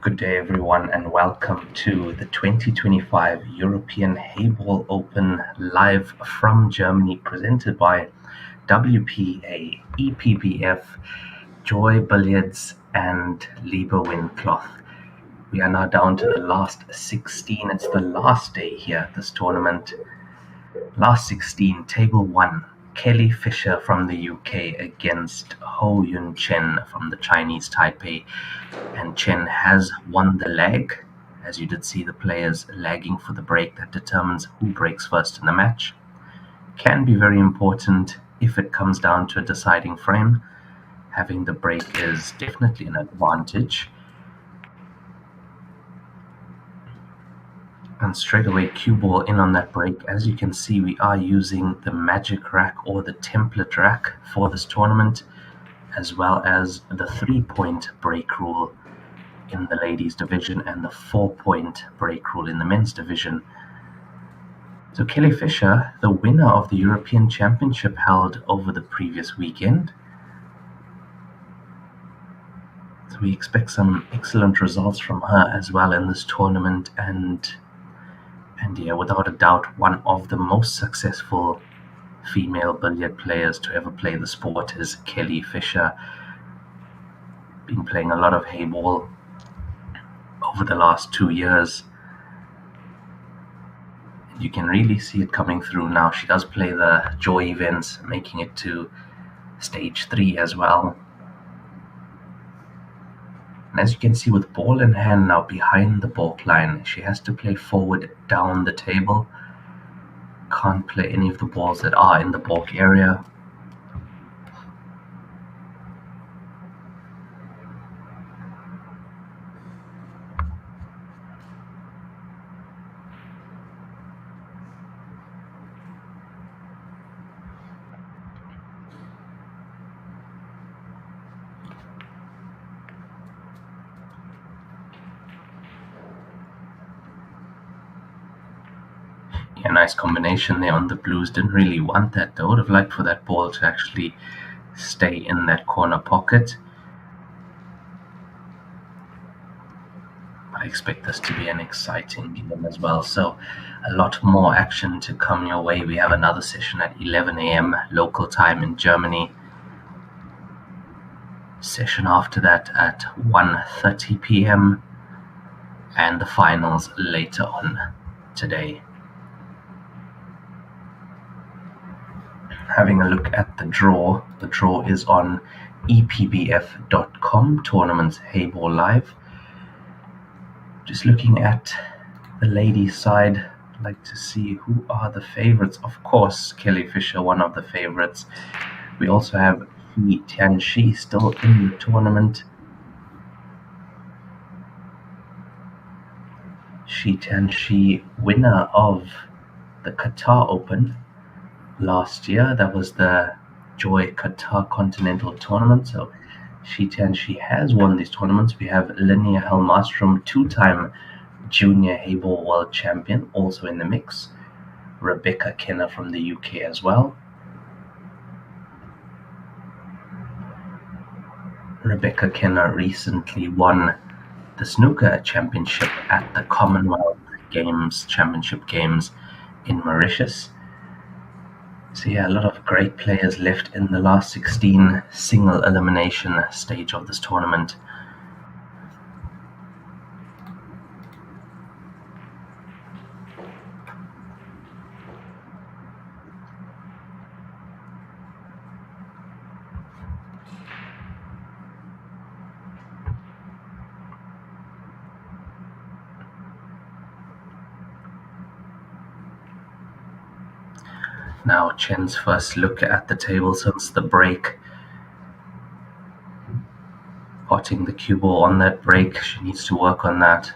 Good day, everyone, and welcome to the 2025 European Heyball Open live from Germany, presented by WPA, EPBF, Joy Billiards, and Lieber Windcloth. We are now down to the last 16. It's the last day here at this tournament. Last 16, table 1. Kelly Fisher from the UK against Ho Yun Chen from the Chinese Taipei. And Chen has won the leg. As you did see, the players lagging for the break that determines who breaks first in the match. Can be very important if it comes down to a deciding frame. Having the break is definitely an advantage. And straight away, cue ball in on that break. As you can see, we are using the magic rack or the template rack for this tournament, as well as the 3-point break rule in the ladies division and the 4-point break rule in the men's division. So Kelly Fisher, the winner of the European Championship held over the previous weekend. So we expect some excellent results from her as well in this tournament, and yeah, without a doubt, one of the most successful female billiard players to ever play the sport is Kelly Fisher. Been playing a lot of Heyball over the last 2 years. You can really see it coming through now. She does play the Joy events, making it to stage 3 as well. And as you can see, with ball in hand now behind the baulk line, she has to play forward down the table. Can't play any of the balls that are in the baulk area. Yeah, nice combination there on the blues. Didn't really want that though. Would have liked for that ball to actually stay in that corner pocket. But I expect this to be an exciting game as well. So a lot more action to come your way. We have another session at 11 a.m. local time in Germany. Session after that at 1:30 p.m. and the finals later on today. Having a look at the draw is on EPBF.com, Tournaments Heyball Live. Just looking at the ladies' side, I'd like to see who are the favorites. Of course, Kelly Fisher, one of the favorites. We also have He Tianxi still in the tournament. He Tianxi, winner of the Qatar Open last year. That was the Joy Qatar Continental Tournament. So He Tianxi has won these tournaments. We have Linnea Helmastrom, 2-time Junior Heyball World Champion, also in the mix. Rebecca Kenner from the UK as well. Rebecca Kenner recently won the snooker championship at the Commonwealth Games Championship Games in Mauritius. So yeah, a lot of great players left in the last 16 single elimination stage of this tournament. Now Chen's first look at the table since the break. Potting the cue ball on that break. She needs to work on that.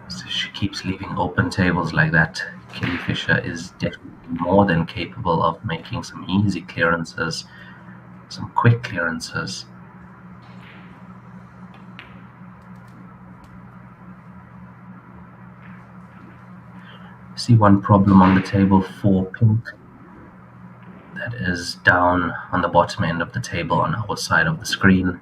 So she keeps leaving open tables like that. Kelly Fisher is definitely more than capable of making some easy clearances, some quick clearances. See one problem on the table for pink. That is down on the bottom end of the table on our side of the screen.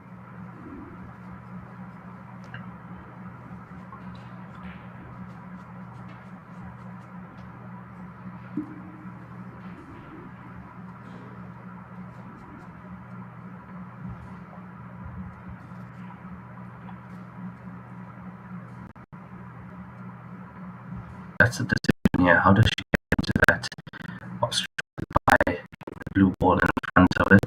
That's the decision here. How does she get into that? Obstructed by the blue ball in front of it.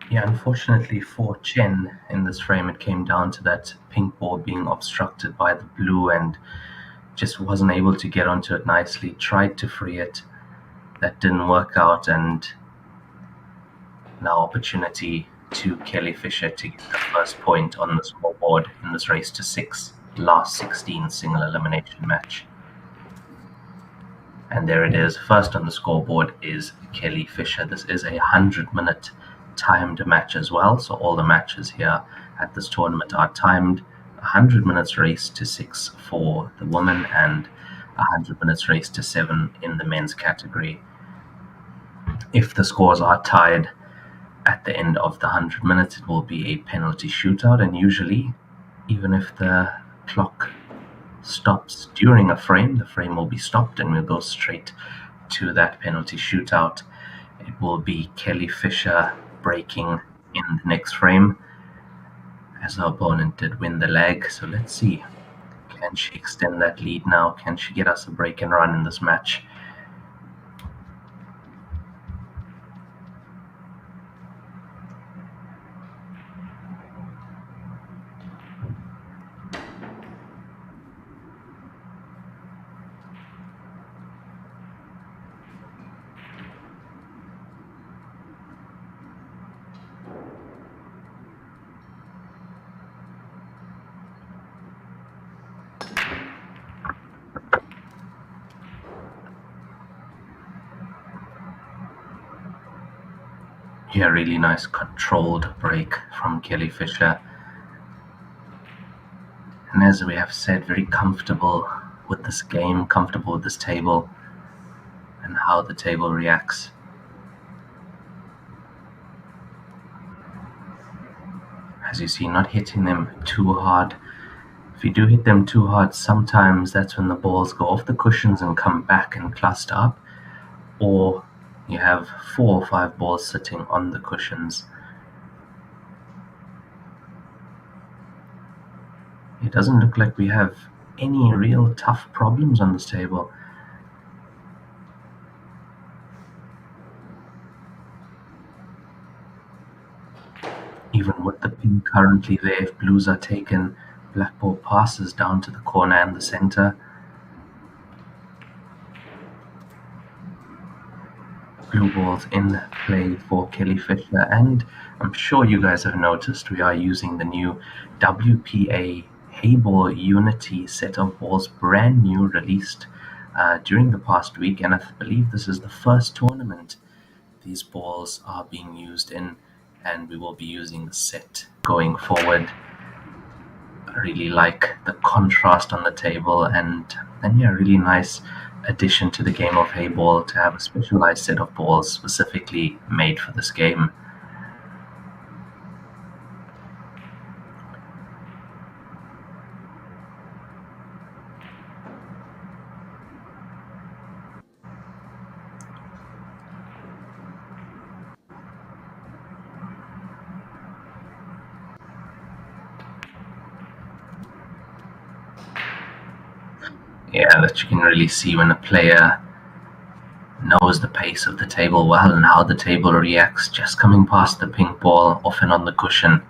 Yeah, unfortunately for Chen in this frame, it came down to that pink ball being obstructed by the blue and just wasn't able to get onto it nicely. Tried to free it. That didn't work out, and now opportunity to Kelly Fisher to get the first point on the scoreboard in this race to 6, last 16 single elimination match. And there it is. First on the scoreboard is Kelly Fisher. This is a 100-minute timed match as well. So all the matches here at this tournament are timed. 100 minutes race to 6 for the women and 100 minutes race to 7 in the men's category. If the scores are tied at the end of the 100 minutes, it will be a penalty shootout. And usually, even if the clock stops during a frame, the frame will be stopped and we'll go straight to that penalty shootout. It will be Kelly Fisher breaking in the next frame, as her opponent did win the leg. So let's see, can she extend that lead now? Can she get us a break and run in this match? Yeah, really nice controlled break from Kelly Fisher. And as we have said, very comfortable with this game, comfortable with this table and how the table reacts. As you see, not hitting them too hard. If you do hit them too hard, sometimes that's when the balls go off the cushions and come back and cluster up, or you have 4 or 5 balls sitting on the cushions. It doesn't look like we have any real tough problems on this table. Even with the pink currently there, if blues are taken, black ball passes down to the corner and the center. Blue balls in play for Kelly Fisher, and I'm sure you guys have noticed we are using the new WPA Heyball Unity set of balls, brand new, released during the past week, and I believe this is the first tournament these balls are being used in, and we will be using the set going forward. I really like the contrast on the table, and yeah, really nice addition to the game of Heyball to have a specialized set of balls specifically made for this game. Yeah, that you can really see when a player knows the pace of the table well and how the table reacts just coming past the pink ball, often on the cushion.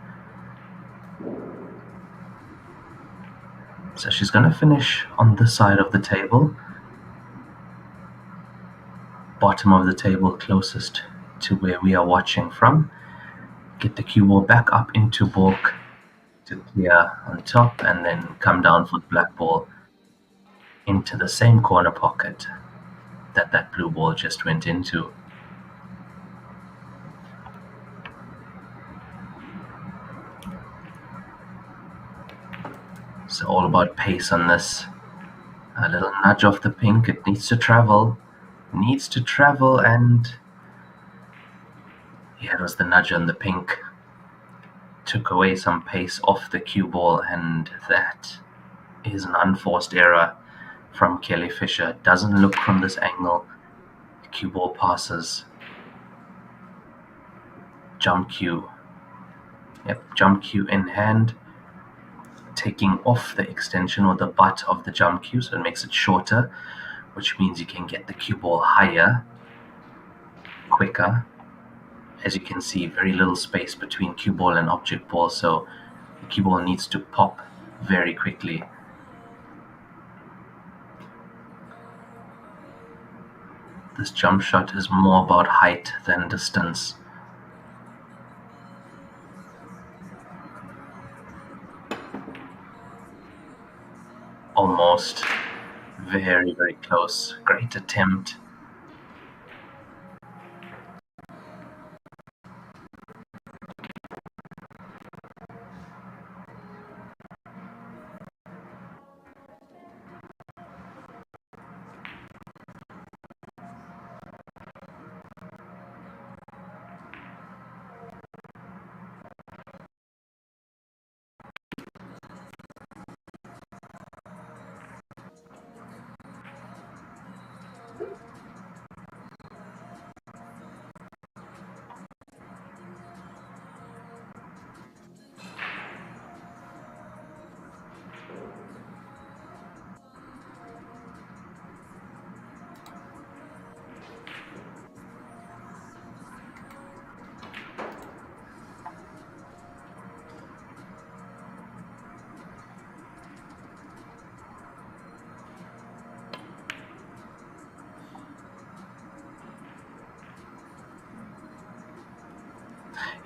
So she's going to finish on this side of the table, bottom of the table closest to where we are watching from. Get the cue ball back up into balk to clear on top, and then come down for the black ball into the same corner pocket that blue ball just went into. So all about pace on this. A little nudge off the pink, it needs to travel, and yeah, it was the nudge on the pink. Took away some pace off the cue ball, and that is an unforced error from Kelly Fisher. Doesn't look from this angle. The cue ball passes. Jump cue. Yep, jump cue in hand. Taking off the extension or the butt of the jump cue, so it makes it shorter, which means you can get the cue ball higher, quicker. As you can see, very little space between cue ball and object ball, so the cue ball needs to pop very quickly. This jump shot is more about height than distance. Almost. Very, very close. Great attempt.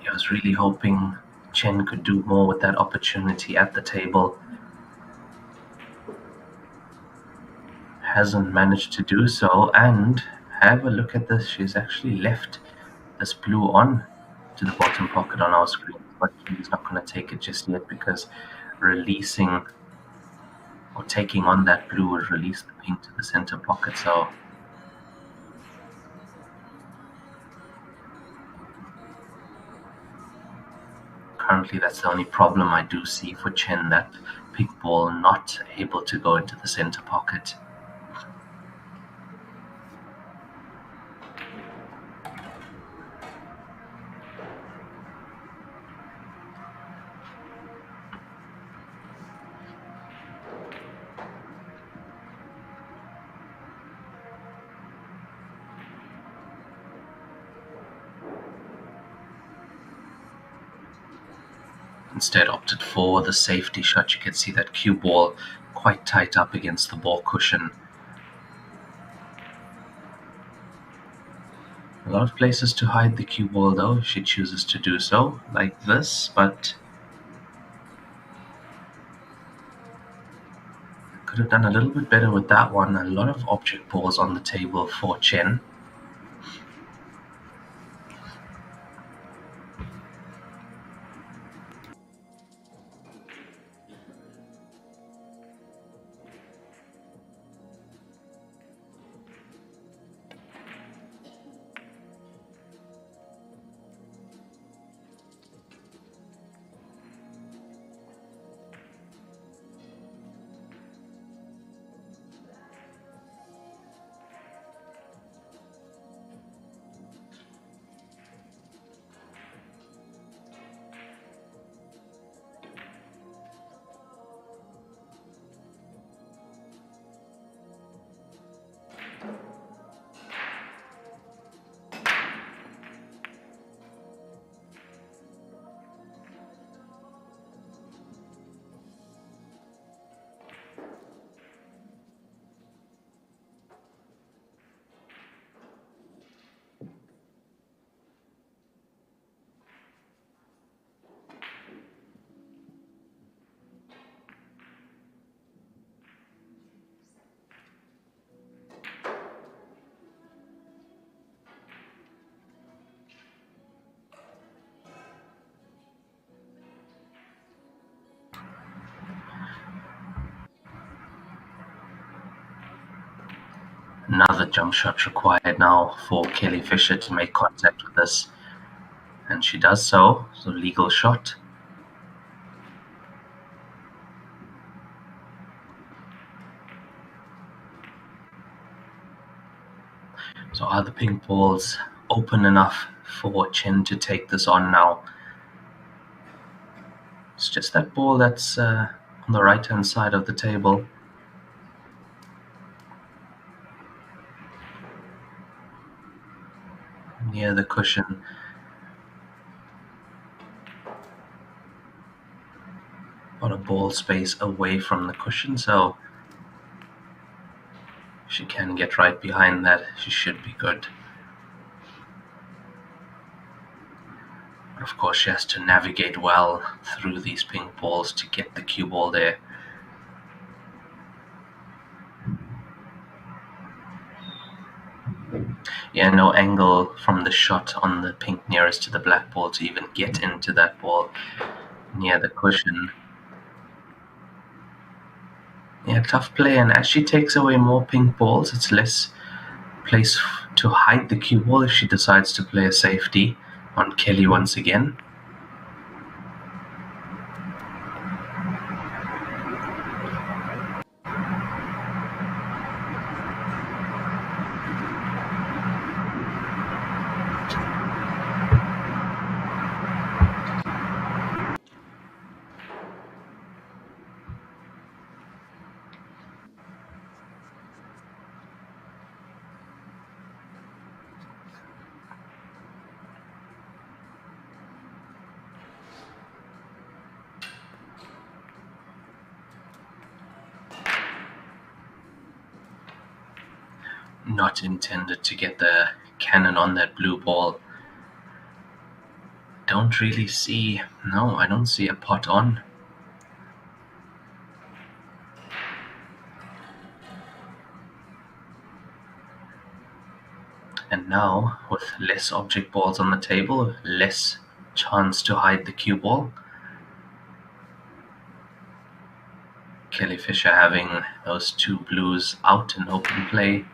I was really hoping Chen could do more with that opportunity at the table. Hasn't managed to do so, and have a look at this. She's actually left this blue on to the bottom pocket on our screen, but he's not going to take it just yet because releasing or taking on that blue would release the pink to the center pocket. So currently that's the only problem I do see for Chen, that pink ball not able to go into the center pocket. Instead opted for the safety shot. You can see that cue ball quite tight up against the ball cushion. A lot of places to hide the cue ball though, if she chooses to do so, like this, but could have done a little bit better with that one. A lot of object balls on the table for Chen. Another jump shot required now for Kelly Fisher to make contact with this. And she does so. So legal shot. So are the pink balls open enough for Chen to take this on now? It's just that ball that's on the right-hand side of the table. Near the cushion. About a ball space away from the cushion, so if she can get right behind that, she should be good. But of course, she has to navigate well through these pink balls to get the cue ball there. Yeah, no angle from the shot on the pink nearest to the black ball to even get into that ball near the cushion. Yeah, tough play, and as she takes away more pink balls, it's less place to hide the cue ball if she decides to play a safety on Kelly once again. Not intended to get the cannon on that blue ball. Don't really see, no, I don't see a pot on. And now, with less object balls on the table, less chance to hide the cue ball. Kelly Fisher having those two blues out in open play.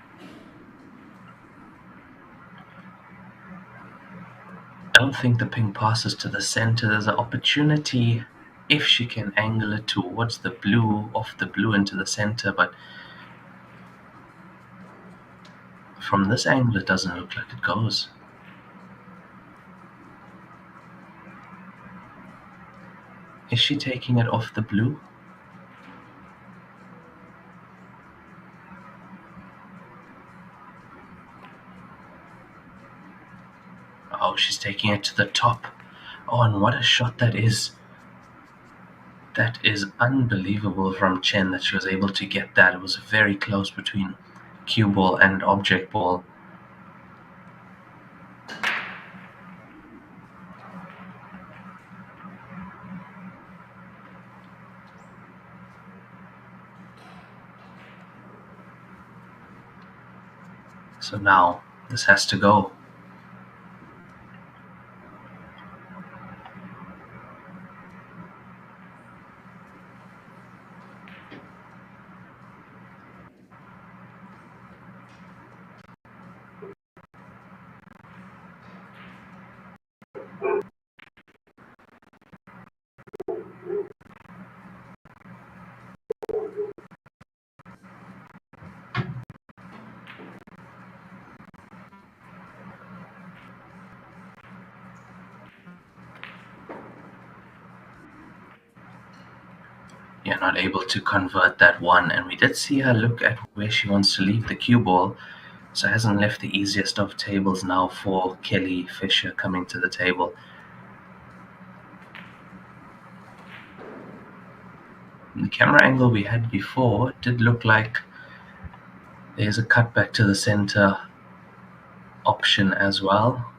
I don't think the pink passes to the center. There's an opportunity if she can angle it towards the blue, off the blue into the center, but from this angle it doesn't look like it goes. Is she taking it off the blue? Oh, she's taking it to the top. Oh, and what a shot that is. That is unbelievable from Chen that she was able to get that. It was very close between cue ball and object ball. So now this has to go. Yeah, not able to convert that one. And we did see her look at where she wants to leave the cue ball. So hasn't left the easiest of tables now for Kelly Fisher coming to the table. In the camera angle we had before, it did look like there's a cutback to the center option as well.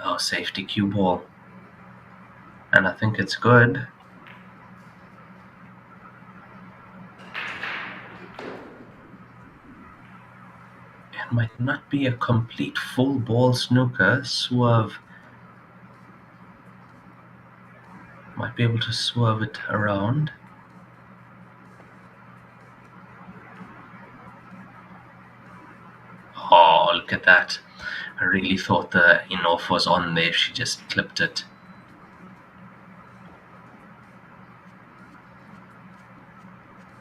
Oh, safety cue ball. And I think it's good. It might not be a complete full ball snooker. Swerve. Might be able to swerve it around. look at that. I really thought the in-off was on there. She just clipped it.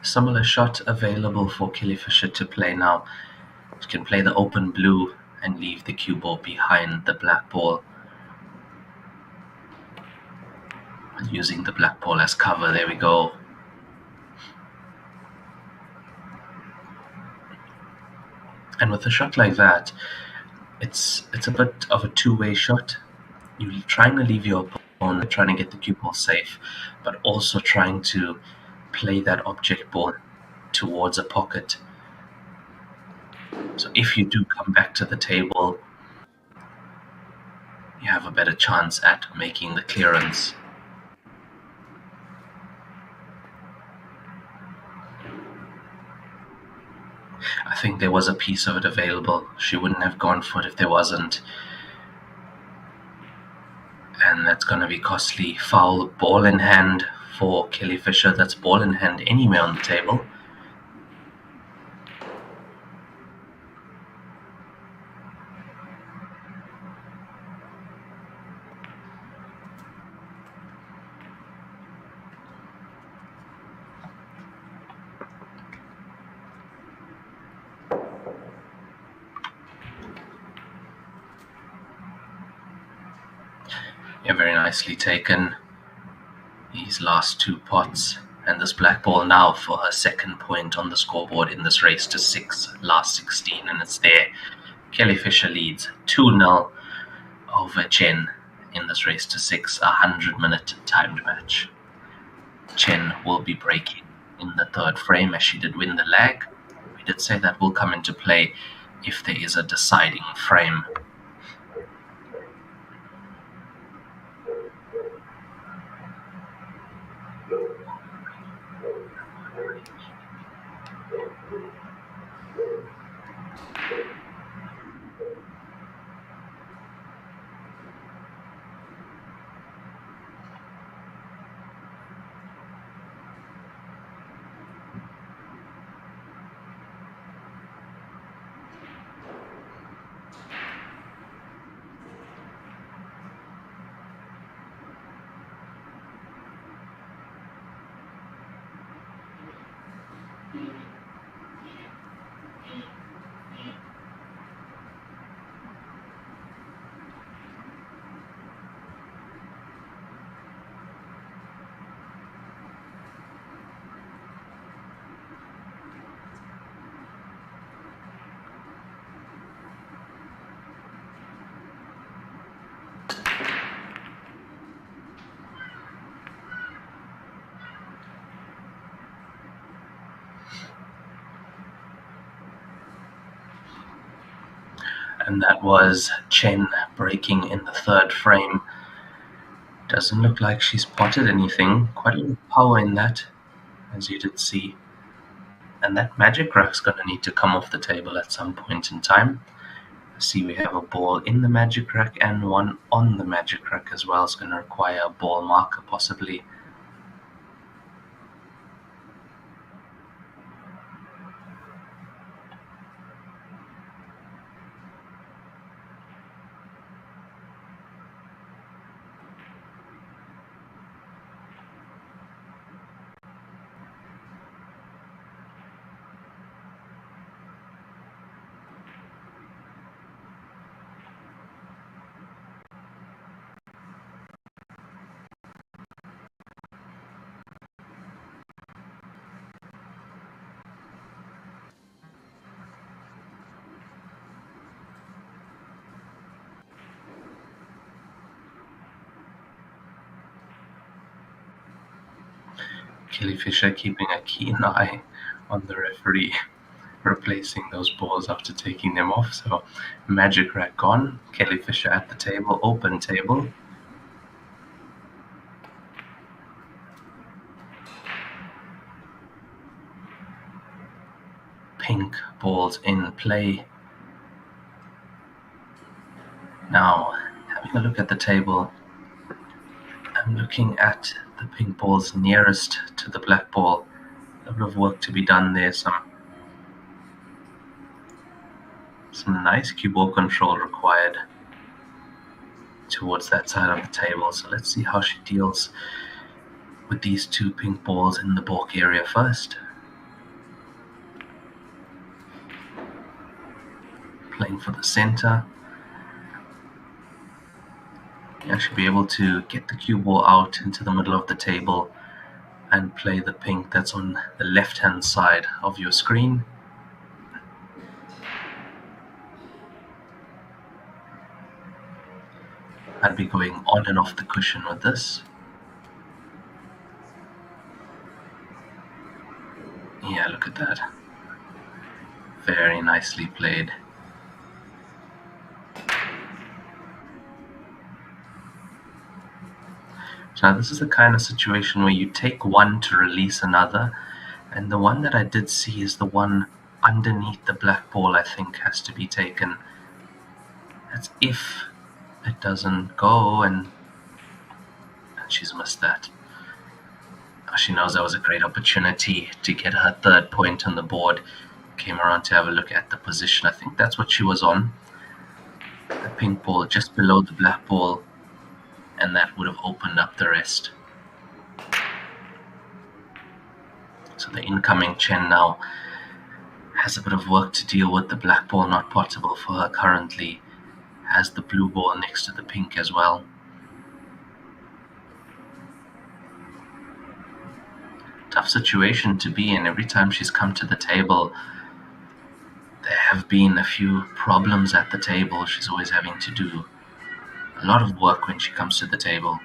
Similar shot available for Kelly Fisher to play now. She can play the open blue and leave the cue ball behind the black ball, using the black ball as cover. There we go. And with a shot like that, it's a bit of a two-way shot. You're trying to leave your opponent, trying to get the cue ball safe, but also trying to play that object ball towards a pocket. So if you do come back to the table, you have a better chance at making the clearance. I think there was a piece of it available. She wouldn't have gone for it if there wasn't. And that's going to be costly. Foul, ball in hand for Kelly Fisher. That's ball in hand anywhere on the table. Yeah, very nicely taken. These last two pots. And this black ball now for her second point on the scoreboard in this race to 6, last 16, and it's there. Kelly Fisher leads 2-0 over Chen in this race to 6, 100-minute timed match. Chen will be breaking in the third frame as she did win the lag. We did say that will come into play if there is a deciding frame. And that was Chen breaking in the third frame. Doesn't look like she's potted anything. Quite a lot of power in that, as you did see. And that magic rack's going to need to come off the table at some point in time. See, we have a ball in the magic rack and one on the magic rack as well. It's going to require a ball marker possibly. Kelly Fisher keeping a keen eye on the referee, replacing those balls after taking them off. So magic rack gone. Kelly Fisher at the table, open table. Pink balls in play. Now, having a look at the table, I'm looking at the pink balls nearest to the black ball. A lot of work to be done there. Some Some nice cue ball control required towards that side of the table. So let's see how she deals with these two pink balls in the balk area first. Playing for the center. You should be able to get the cue ball out into the middle of the table and play the pink that's on the left-hand side of your screen. I'd be going on and off the cushion with this. Yeah, look at that. Very nicely played. So now this is the kind of situation where you take one to release another, and the one that I did see is the one underneath the black ball, I think, has to be taken. That's if it doesn't go, and she's missed that. She knows that was a great opportunity to get her third point on the board. Came around to have a look at the position. I think that's what she was on. The pink ball just below the black ball, and that would have opened up the rest. So the incoming Chen now has a bit of work to deal with. The black ball not potable for her currently. Has the blue ball next to the pink as well. Tough situation to be in. Every time she's come to the table, there have been a few problems at the table. She's always having to do a lot of work when she comes to the table.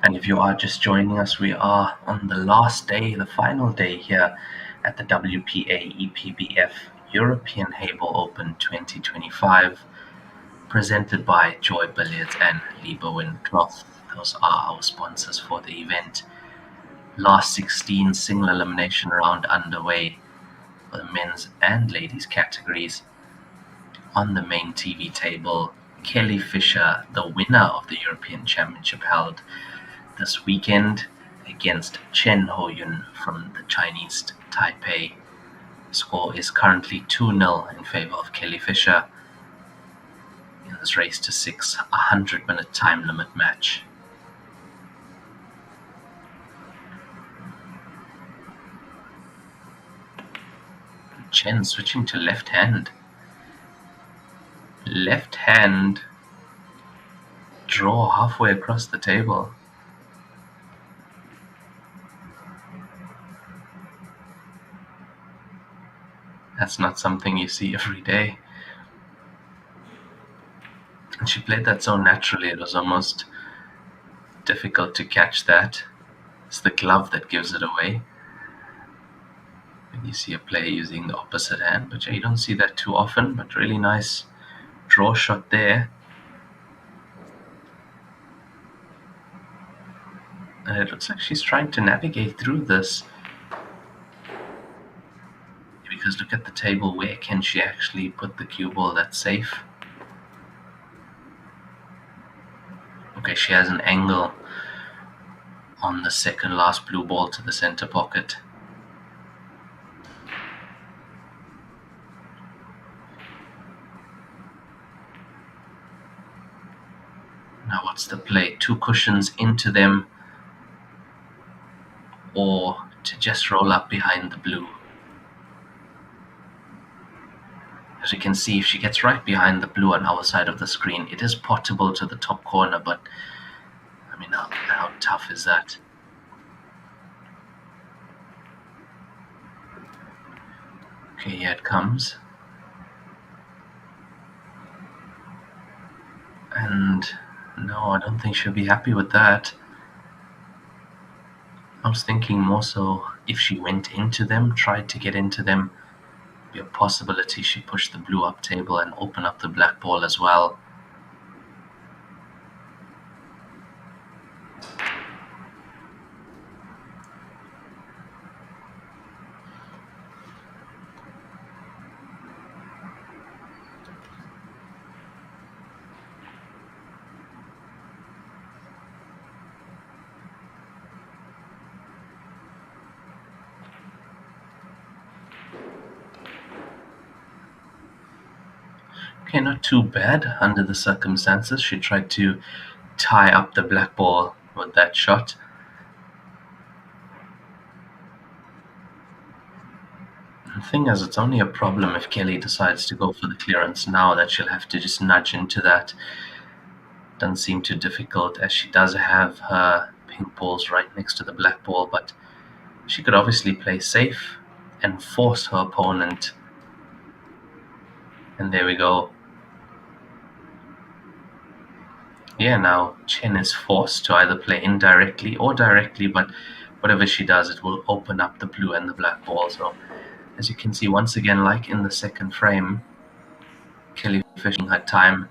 And if you are just joining us, we are on the last day, the final day here at the WPA EPBF European Heyball Open 2025, presented by Joy Billiards and Lieberwind Cloth. Those are our sponsors for the event. Last 16 single elimination round underway for the men's and ladies categories. On the main TV table, Kelly Fisher, the winner of the European Championship, held this weekend against Chen Hoyun from the Chinese Taipei. Score is currently 2-0 in favor of Kelly Fisher in this race to 6 100-minute time limit match. Chen switching to left hand. Left hand draw halfway across the table. That's not something you see every day. And she played that so naturally, it was almost difficult to catch that. It's the glove that gives it away. When you see a player using the opposite hand, but you don't see that too often, but really nice draw shot there. And it looks like she's trying to navigate through this. Because look at the table, where can she actually put the cue ball that's safe? Okay, she has an angle on the second last blue ball to the center pocket. Now what's the play? 2 cushions into them, or to just roll up behind the blue? As you can see, if she gets right behind the blue on our side of the screen, it is potable to the top corner, but I mean, how tough is that? Okay, here it comes. And no, I don't think she'll be happy with that. I was thinking more so if she went into them, tried to get into them, be a possibility she pushed the blue up table and open up the black ball as well. Okay, not too bad under the circumstances. She tried to tie up the black ball with that shot. The thing is, it's only a problem if Kelly decides to go for the clearance now, that she'll have to just nudge into that. Doesn't seem too difficult, as she does have her pink balls right next to the black ball, but she could obviously play safe and force her opponent. And there we go. Yeah, now Chen is forced to either play indirectly or directly, but whatever she does, it will open up the blue and the black ball. So as you can see, once again, like in the second frame, Kelly Fisher had time,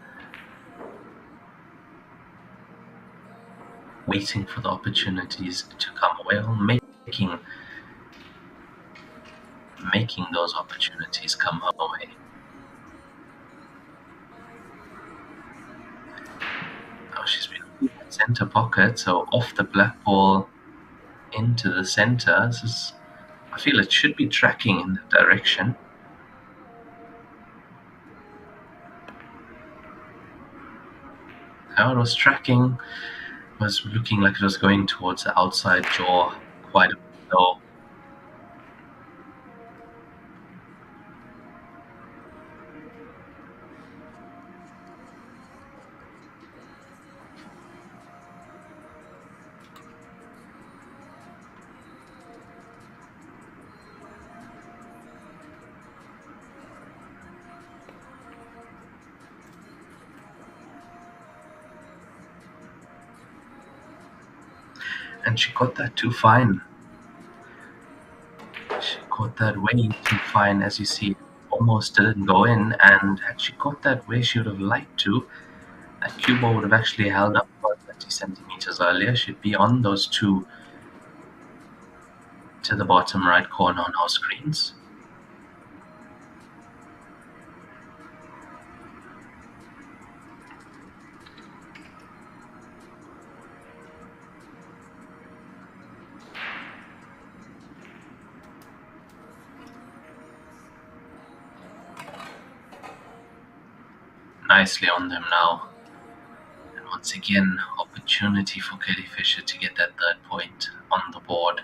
waiting for the opportunities to come away, or making those opportunities come her way. Now she's been in the center pocket, so off the black ball into the center. I feel it should be tracking in that direction. How it was tracking was looking like it was going towards the outside jaw quite a bit low. And she got that too fine. She got that way too fine, as you see. Almost didn't go in, and had she got that way she would have liked to, that cue ball would have actually held up about 30 centimeters earlier. She'd be on those two to the bottom right corner on our screens. Nicely on them now. And once again, opportunity for Kelly Fisher to get that third point on the board.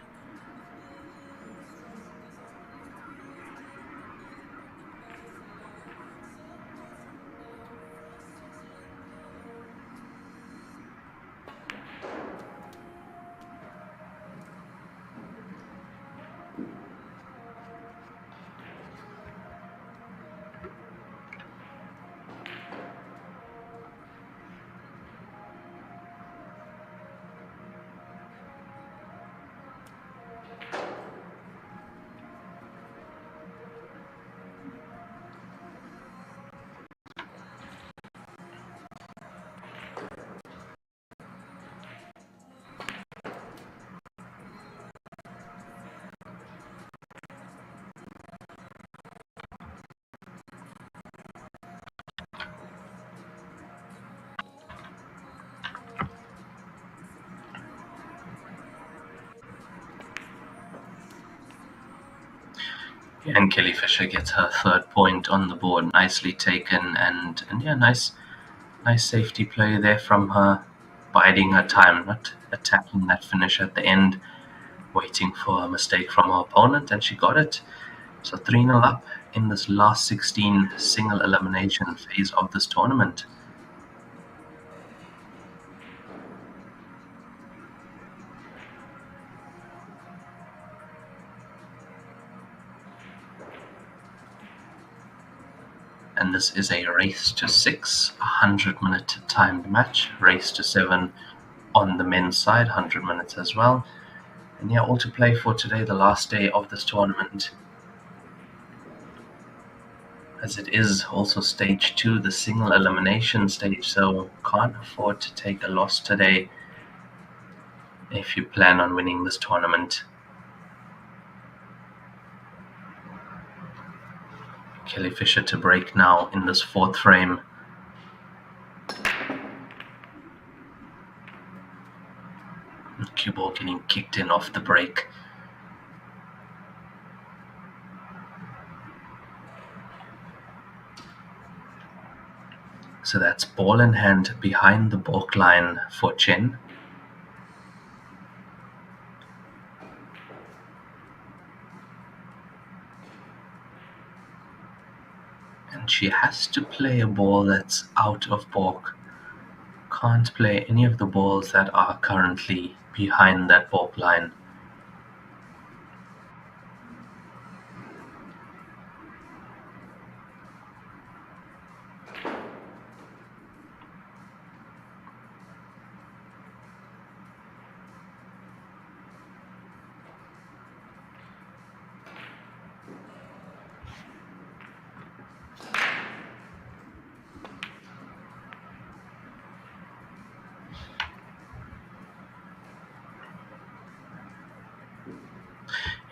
And Kelly Fisher gets her third point on the board. Nicely taken, and yeah, nice safety play there from her, biding her time, not attacking that finish at the end, waiting for a mistake from her opponent, and she got it. So 3-0 up in this last 16 single elimination phase of this tournament. And this is a race to 6, 100-minute timed match, race to 7 on the men's side, 100 minutes as well. And yeah, all to play for today, the last day of this tournament, as it is also stage 2, the single elimination stage, so can't afford to take a loss today if you plan on winning this tournament. Kelly Fisher to break now in this fourth frame. Cue ball getting kicked in off the break. So that's ball in hand behind the balk line for Chen. And she has to play a ball that's out of balk. Can't play any of the balls that are currently behind that balk line.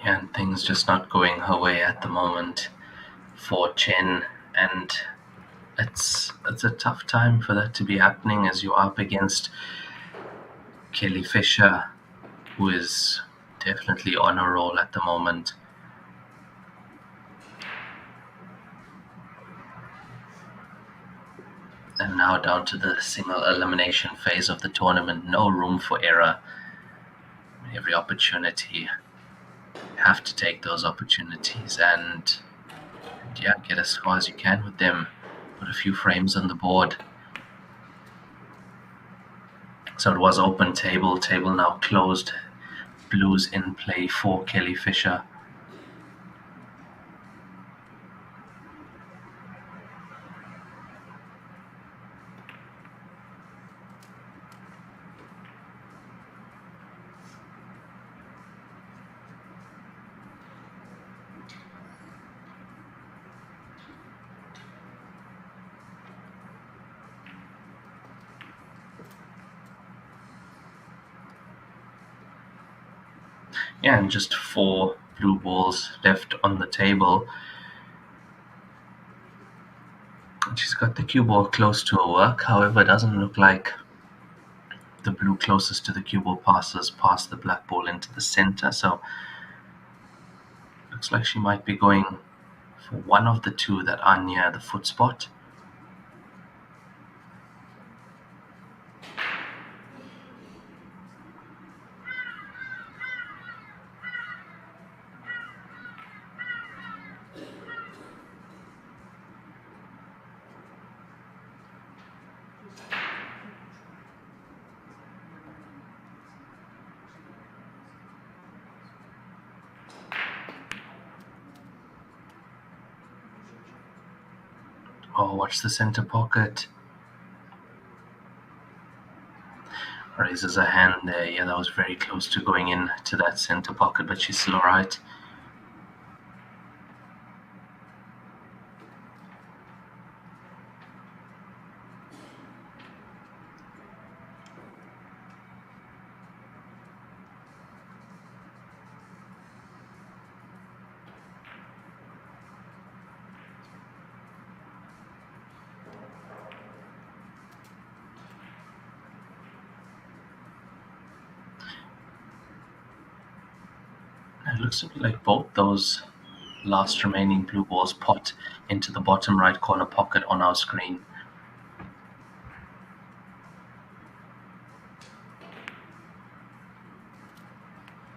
And things just not going her way at the moment for Chen, and it's a tough time for that to be happening as you're up against Kelly Fisher, who is definitely on a roll at the moment. And now down to the single elimination phase of the tournament. No room for error. Every opportunity, have to take those opportunities and yeah, get as far as you can with them. Put a few frames on the board. So it was open table now closed. Blues in play for Kelly Fisher. Yeah, and just 4 blue balls left on the table. She's got the cue ball close to her work, however, it doesn't look like the blue closest to the cue ball passes past the black ball into the center, so looks like she might be going for one of the two that are near the foot spot. Oh, watch the center pocket. Raises her hand there. Yeah, that was very close to going in to that center pocket, but she's still alright. It looks to me like both those last remaining blue balls pot into the bottom right corner pocket on our screen.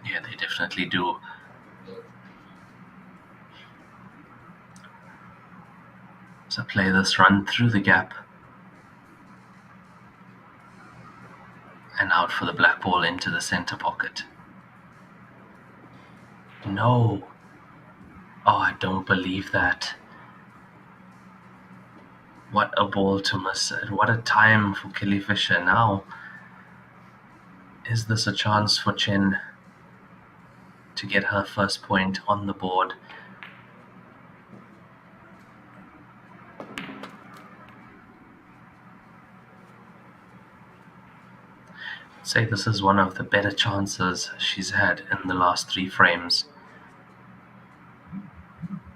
Yeah, they definitely do. So play this run through the gap and out for the black ball into the center pocket. No. Oh, I don't believe that. What a ball to miss. What a time for Kelly Fisher. Now, is this a chance for Chen to get her first point on the board? I'd say this is one of the better chances she's had in the last 3 frames.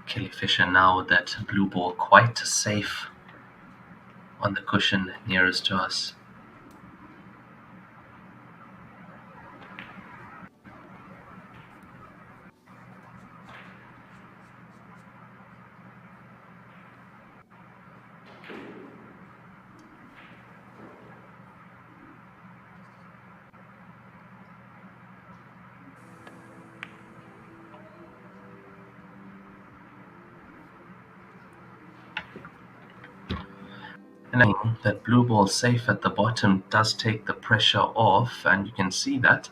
Kelly Fisher now with that blue ball quite safe on the cushion nearest to us. And I think that blue ball safe at the bottom does take the pressure off, and you can see that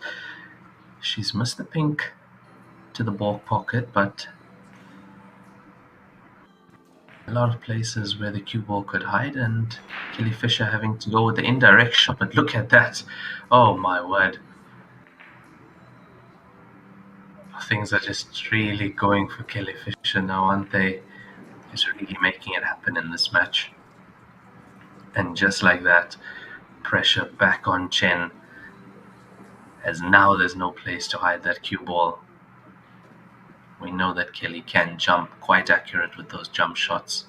she's missed the pink to the ball pocket, but a lot of places where the cue ball could hide, and Kelly Fisher having to go with the indirect shot. But look at that. Oh my word. Things are just really going for Kelly Fisher now, aren't they? She's really making it happen in this match. And just like that, pressure back on Chen, as now there's no place to hide that cue ball. We know that Kelly can jump, quite accurate with those jump shots.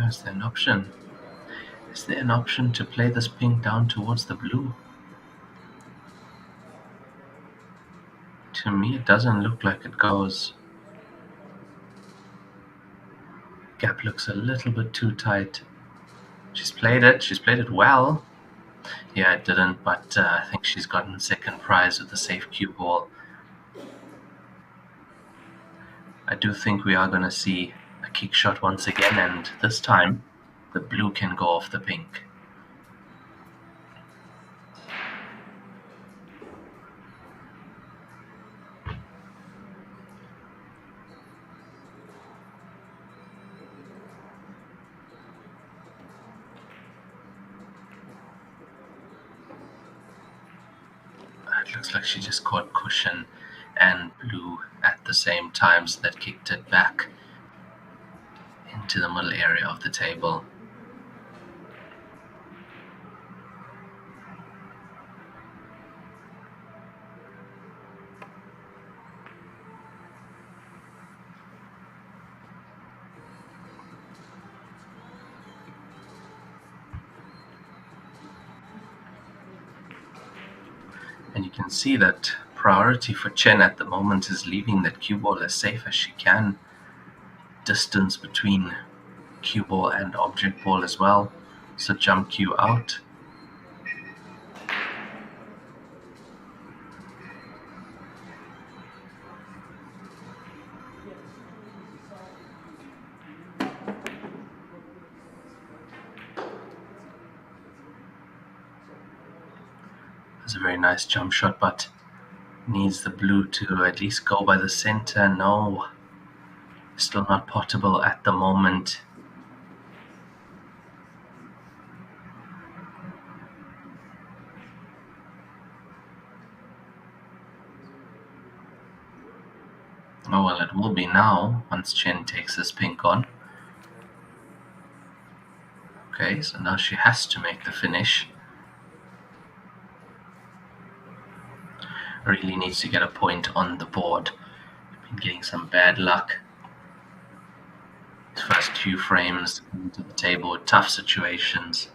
Is there an option? Is there an option to play this pink down towards the blue? To me, it doesn't look like it goes. Gap looks a little bit too tight. She's played it well. Yeah, it didn't, but I think she's gotten second prize with the safe cue ball. I do think we are going to see a kick shot once again, and this time the blue can go off the pink. It looks like she just caught cushion and blue at the same time, so that kicked it back into the middle area of the table. And you can see that priority for Chen at the moment is leaving that cue ball as safe as she can. Distance between cue ball and object ball as well. So jump cue out. It's a very nice jump shot, but needs the blue to at least go by the center. No, still not potable at the moment. Oh well, it will be now once Chen takes this pink on. Okay, so now she has to make the finish. Really needs to get a point on the board. Been getting some bad luck. His first few frames into the table, tough situations.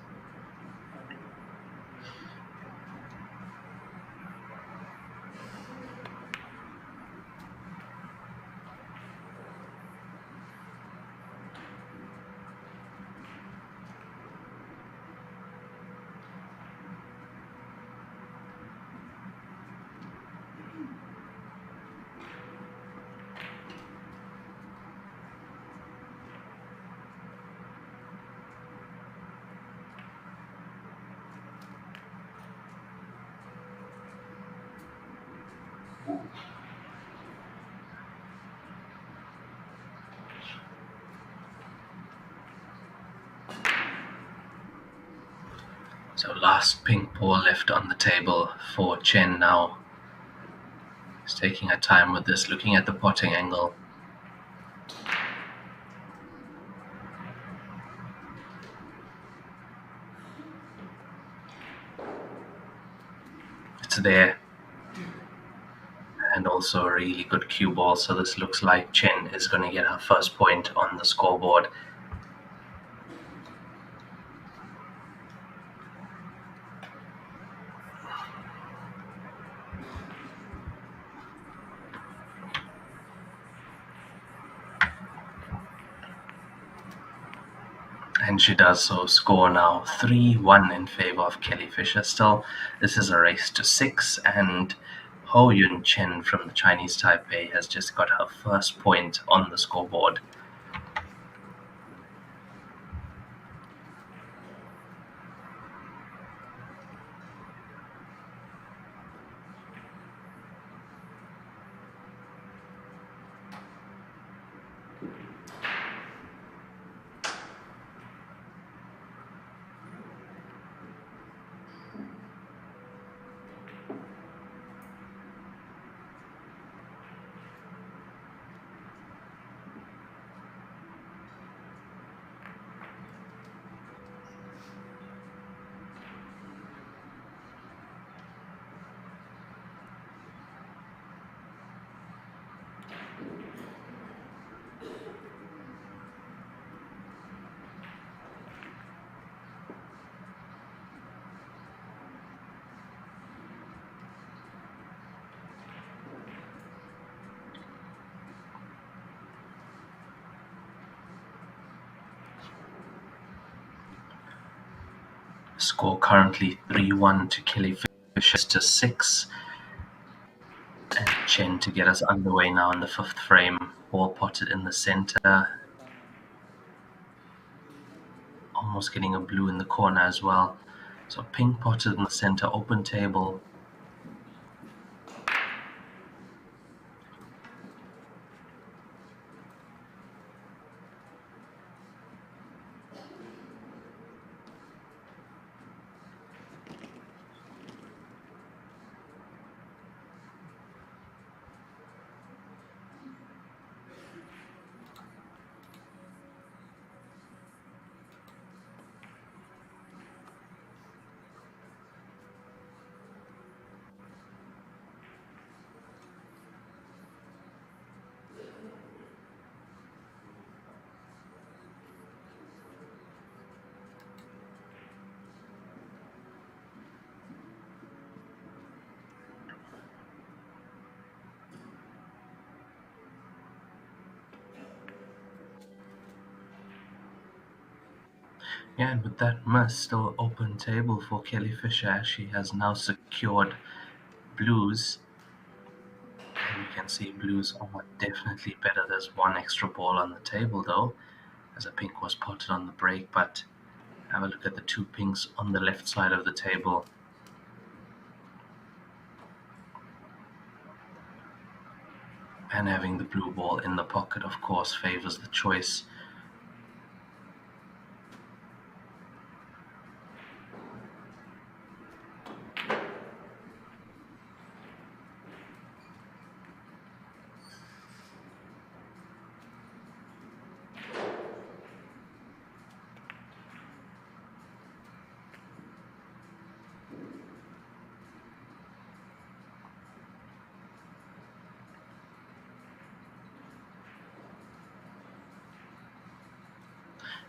So last pink ball left on the table for Chen now. He's taking her time with this, looking at the potting angle. It's there. And also a really good cue ball, so this looks like Chen is going to get her first point on the scoreboard. And she does so. Score now 3-1 in favor of Kelly Fisher. Still, this is a race to 6, and Ho Yun Chen from the Chinese Taipei has just got her first point on the scoreboard. Score currently 3-1 to Kelly Fisher to 6. And Chen to get us underway now in the 5th frame. Ball potted in the center. Almost getting a blue in the corner as well. So pink potted in the center, open table. Yeah, and with that miss, still open table for Kelly Fisher. She has now secured blues. And you can see blues are definitely better. There's one extra ball on the table though, as a pink was potted on the break. But have a look at the 2 pinks on the left side of the table. And having the blue ball in the pocket, of course, favors the choice.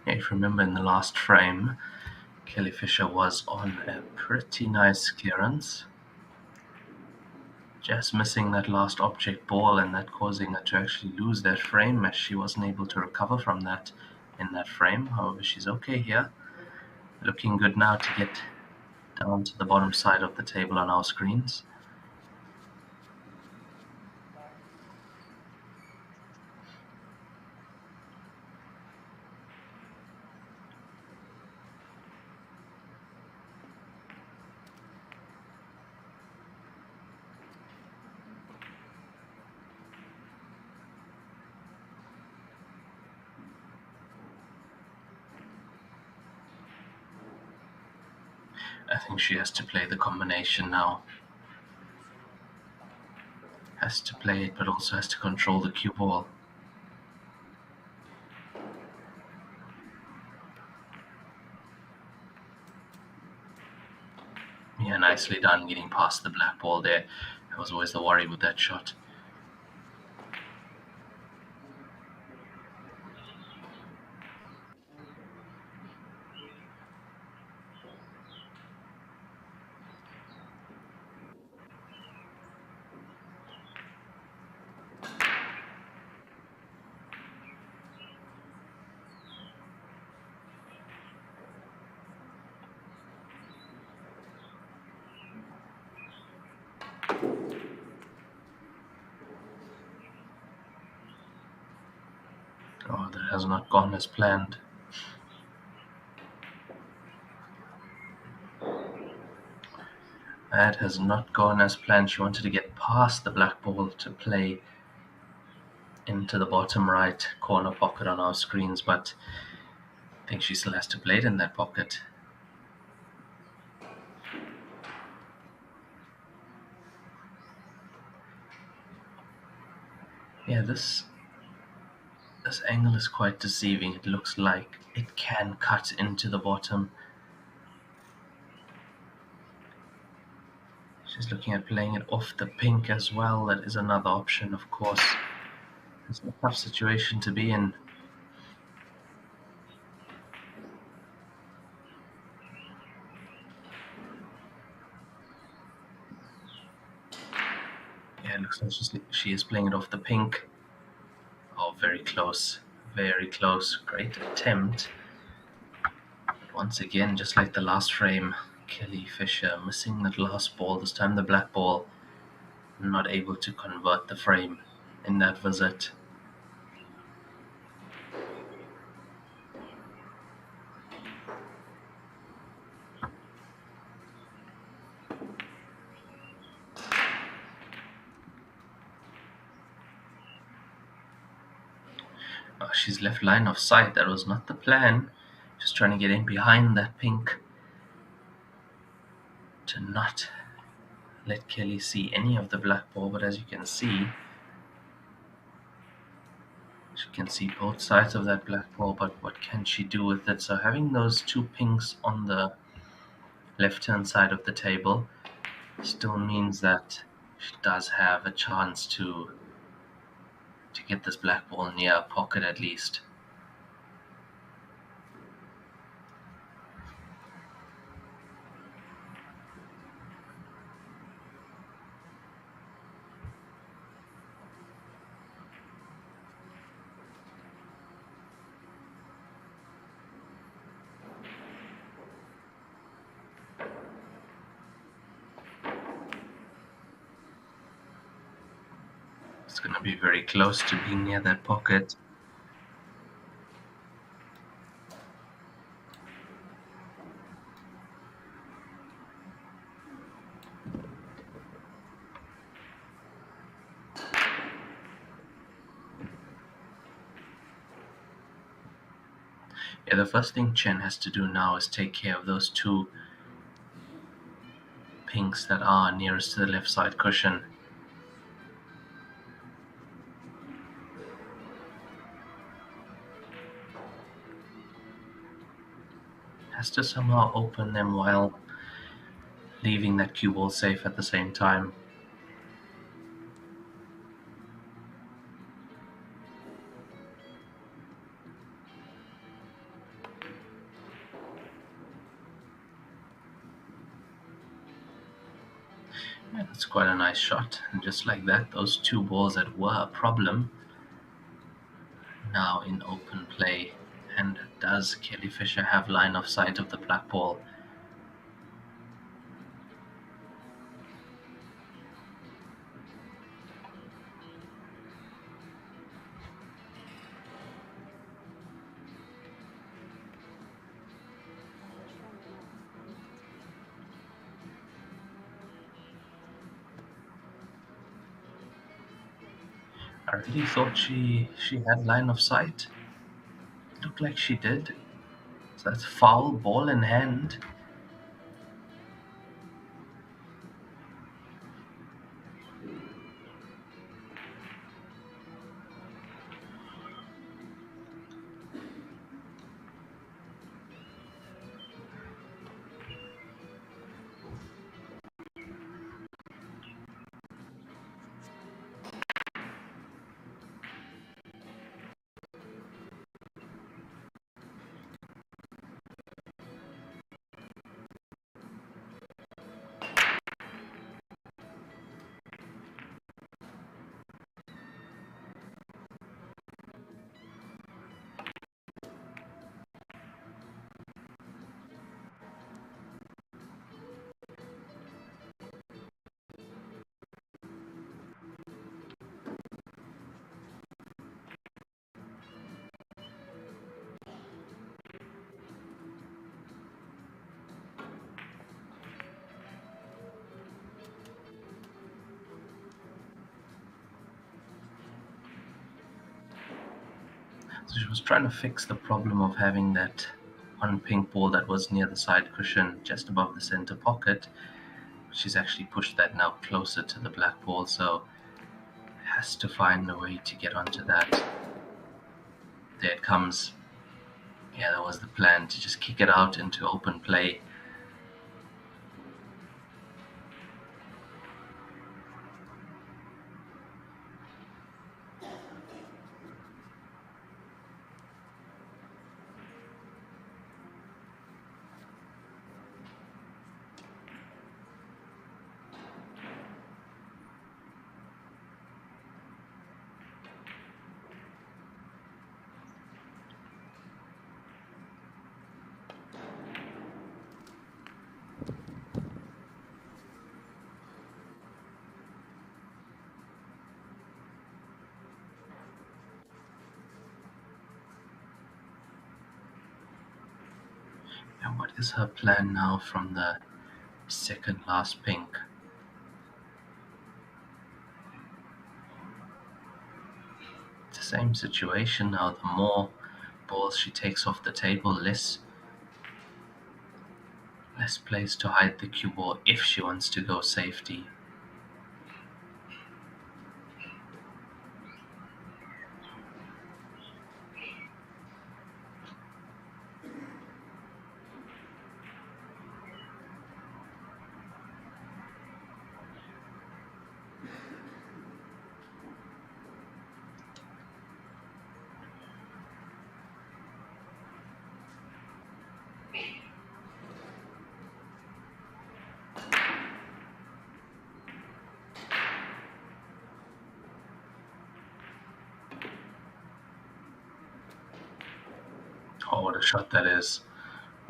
If you remember in the last frame, Kelly Fisher was on a pretty nice clearance, just missing that last object ball, and that causing her to actually lose that frame, as she wasn't able to recover from that in that frame. However, she's okay here. Looking good now to get down to the bottom side of the table on our screens. I think she has to play the combination now. Has to play it, but also has to control the cue ball. Yeah, nicely done getting past the black ball there. That was always the worry with that shot. Oh, that has not gone as planned. That has not gone as planned. She wanted to get past the black ball to play into the bottom right corner pocket on our screens, but I think she still has to play it in that pocket. Yeah, this angle is quite deceiving. It looks like it can cut into the bottom. She's looking at playing it off the pink as well. That is another option, of course. It's a tough situation to be in. Yeah, it looks like she is playing it off the pink. Oh, very close. Very close. Great attempt. But once again, just like the last frame, Kelly Fisher missing that last ball. This time the black ball. Not able to convert the frame in that visit. She's left line of sight. That was not the plan. Just trying to get in behind that pink to not let Kelly see any of the black ball. But as you can see, she can see both sides of that black ball, but what can she do with it? So having those two pinks on the left-hand side of the table still means that she does have a chance to get this black ball near a pocket at least. It's going to be very close to being near that pocket. Yeah, the first thing Chen has to do now is take care of those two pinks that are nearest to the left side cushion. Has to somehow open them while leaving that cue ball safe at the same time. Yeah, that's quite a nice shot. And just like that, those two balls that were a problem now in open play. And does Kelly Fisher have line of sight of the black ball? I really thought she had line of sight. Looked like she did. So that's foul, ball in hand. So she was trying to fix the problem of having that one pink ball that was near the side cushion just above the center pocket. She's actually pushed that now closer to the black ball, so has to find a way to get onto that. There it comes. Yeah, that was the plan, to just kick it out into open play. And what is her plan now from the second last pink? It's the same situation now. The more balls she takes off the table, less place to hide the cue ball if she wants to go safety. Oh, what a shot that is.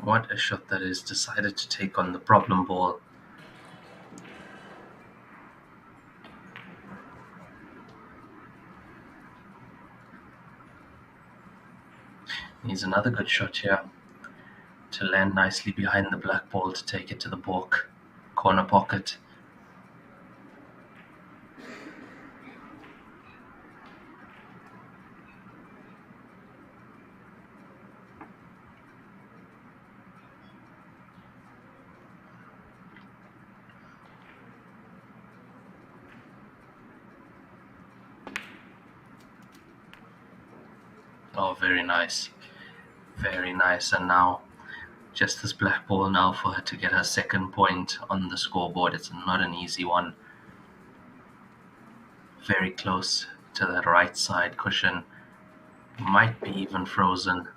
What a shot that is. Decided to take on the problem ball. Needs another good shot here to land nicely behind the black ball to take it to the balk corner pocket. Oh, very nice. Very nice. And now, just this black ball now for her to get her second point on the scoreboard. It's not an easy one. Very close to that right side cushion. Might be even frozen.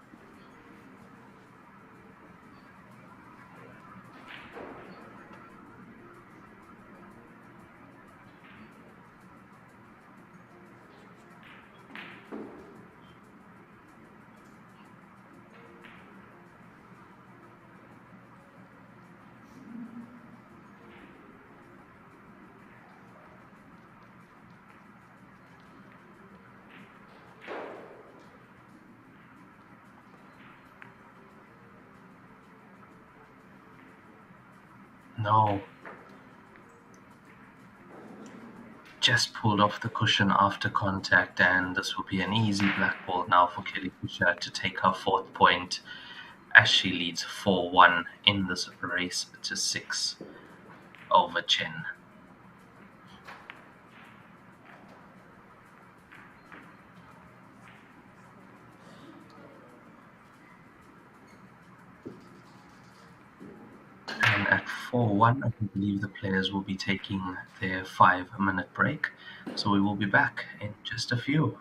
No. Just pulled off the cushion after contact, and this will be an easy black ball now for Kelly Fisher to take her fourth point as she leads 4-1 in this race to 6 over Chen. And at 4-1, I believe the players will be taking their 5-minute break. So we will be back in just a few.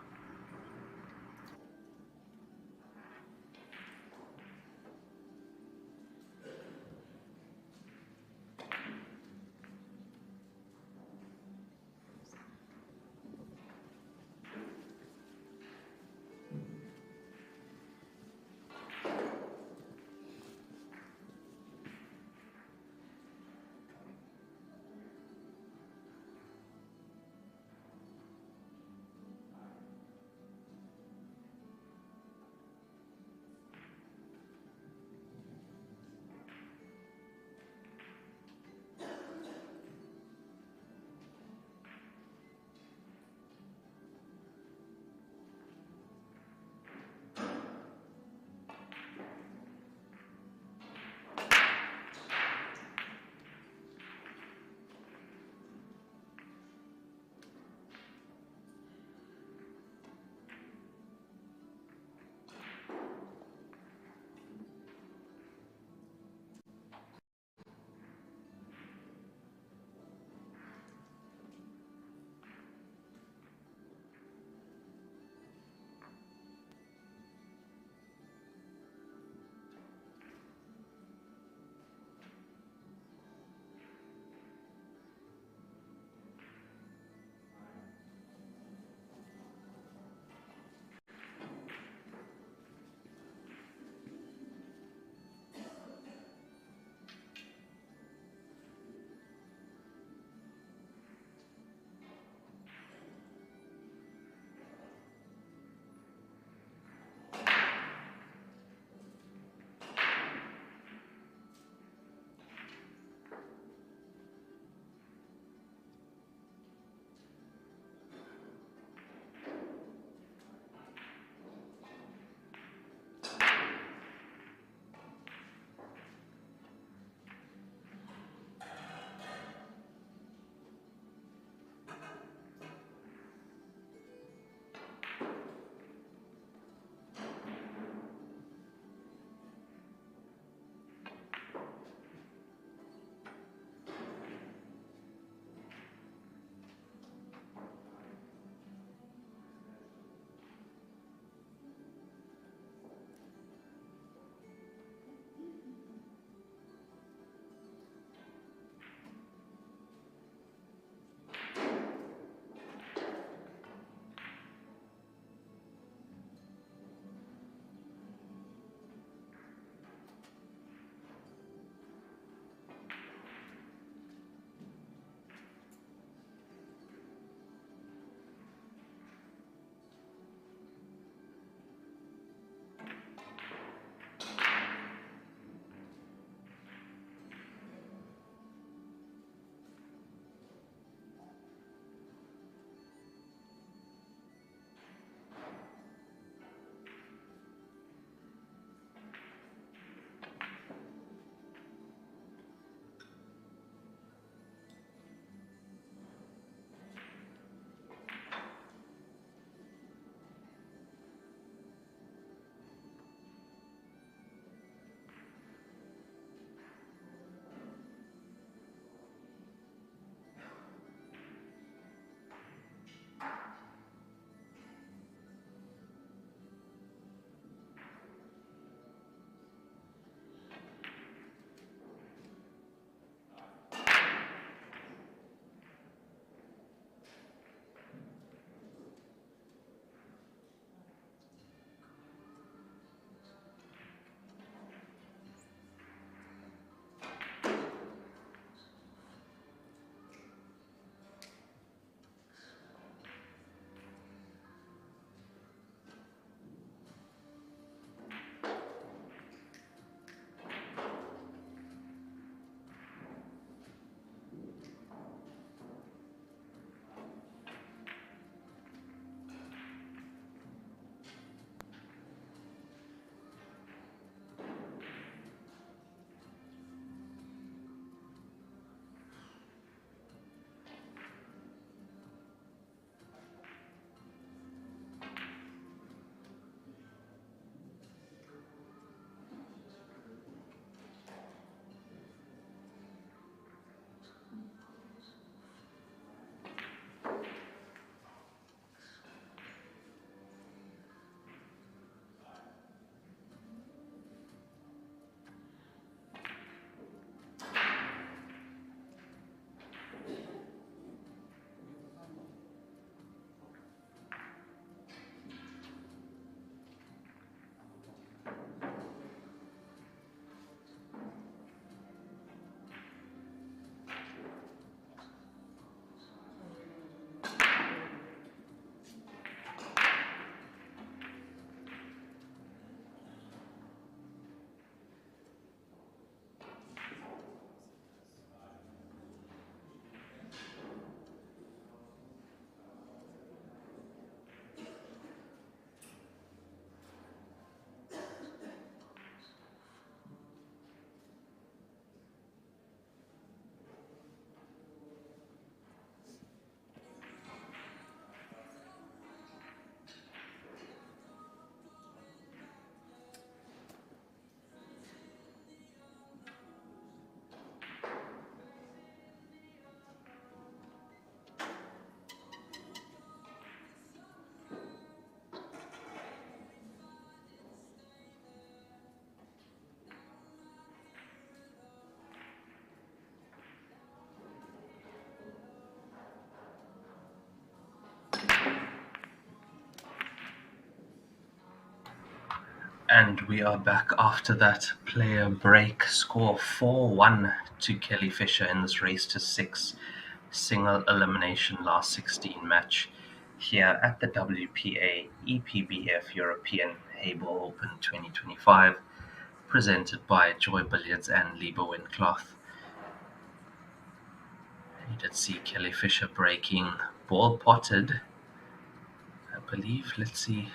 And we are back after that player break. Score 4-1 to Kelly Fisher in this race to 6 single elimination last 16 match here at the WPA EPBF European Heyball Open 2025, presented by Joy Billiards and Lieberwind Cloth. You did see Kelly Fisher breaking ball potted, I believe. Let's see.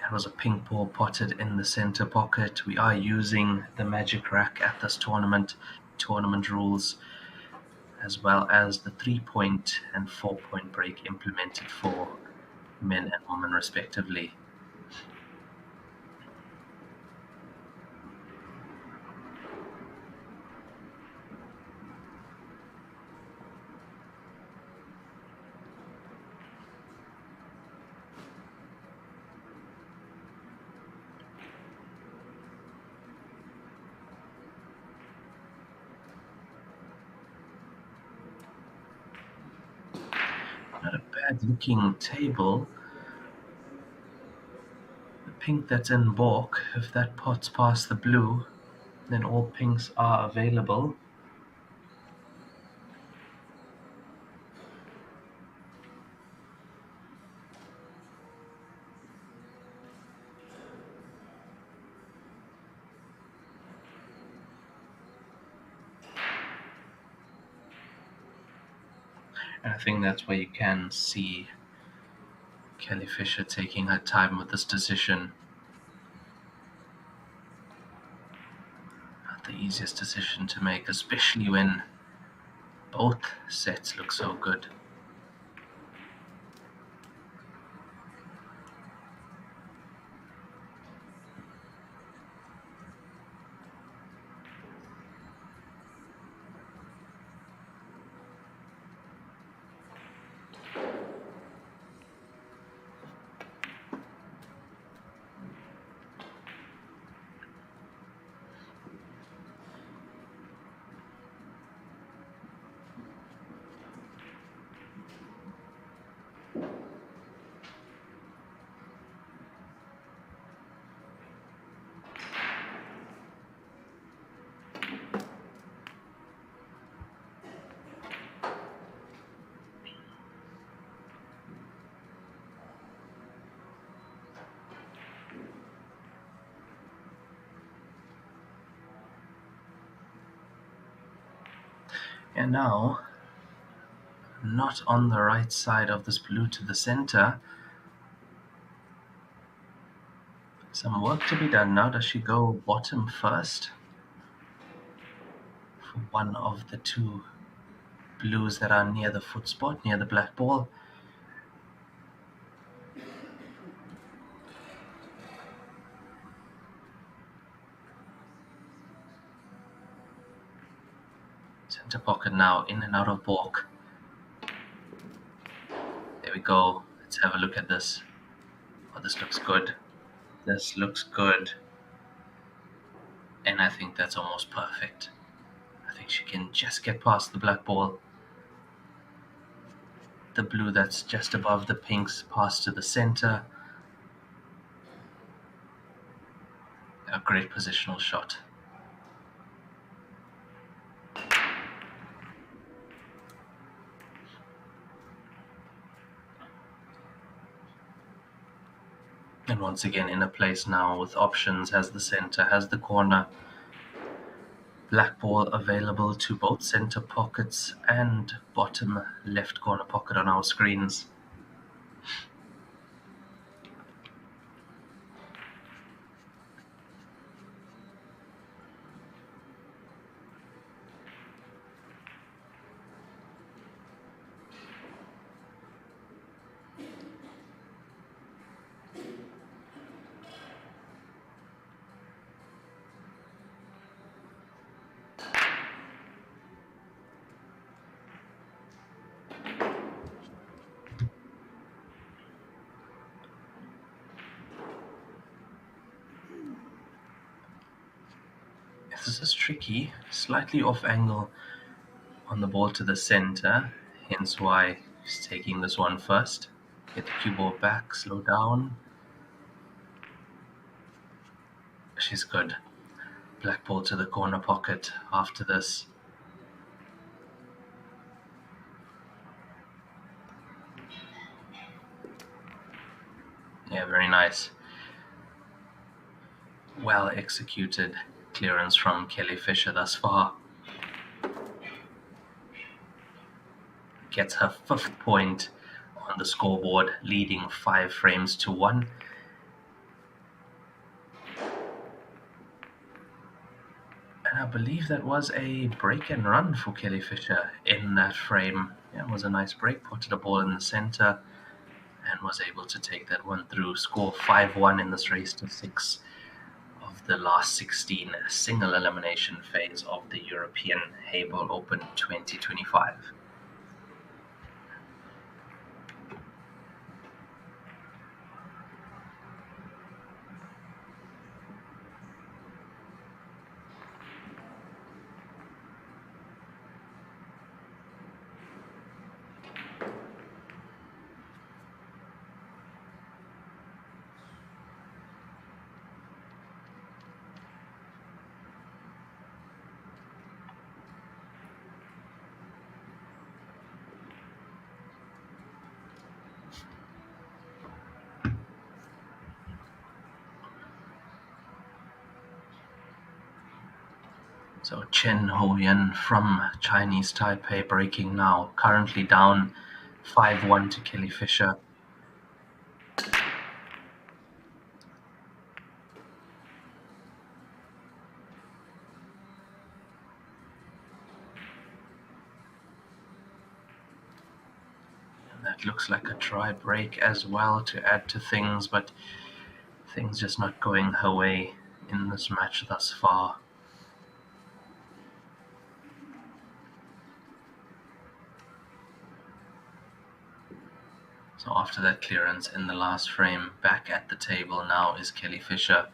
That was a pink ball potted in the center pocket. We are using the magic rack at this tournament rules, as well as the 3-point and 4-point break implemented for men and women respectively. Not a bad looking table. The pink that's in balk, if that pots past the blue, then all pinks are available. And I think that's where you can see Kelly Fisher taking her time with this decision. Not the easiest decision to make, especially when both sets look so good. And now, not on the right side of this blue to the center. Some work to be done now. Does she go bottom first for one of the two blues that are near the foot spot, near the black ball? Center pocket now, in and out of balk. There we go. Let's have a look at this. Oh, this looks good. This looks good. And I think that's almost perfect. I think she can just get past the black ball. The blue that's just above the pinks pass to the center. A great positional shot. And once again in a place now with options, has the center, has the corner. Black ball available to both center pockets and bottom left corner pocket on our screens. This is tricky, slightly off angle on the ball to the center, hence why he's taking this one first. Get the cue ball back, slow down. She's good. Black ball to the corner pocket after this. Yeah, very nice. Well executed clearance from Kelly Fisher thus far. Gets her 5th point on the scoreboard, leading 5 frames to 1. And I believe that was a break and run for Kelly Fisher in that frame. Yeah, it was a nice break, potted the ball in the center, and was able to take that one through. Score 5-1 in this race to 6 of the last 16 single elimination phase of the European Heyball Open 2025. So Chen Hoyan from Chinese Taipei breaking now, currently down 5-1 to Kelly Fisher. And that looks like a try break as well to add to things, but things just not going her way in this match thus far. So after that clearance in the last frame, back at the table now is Kelly Fisher.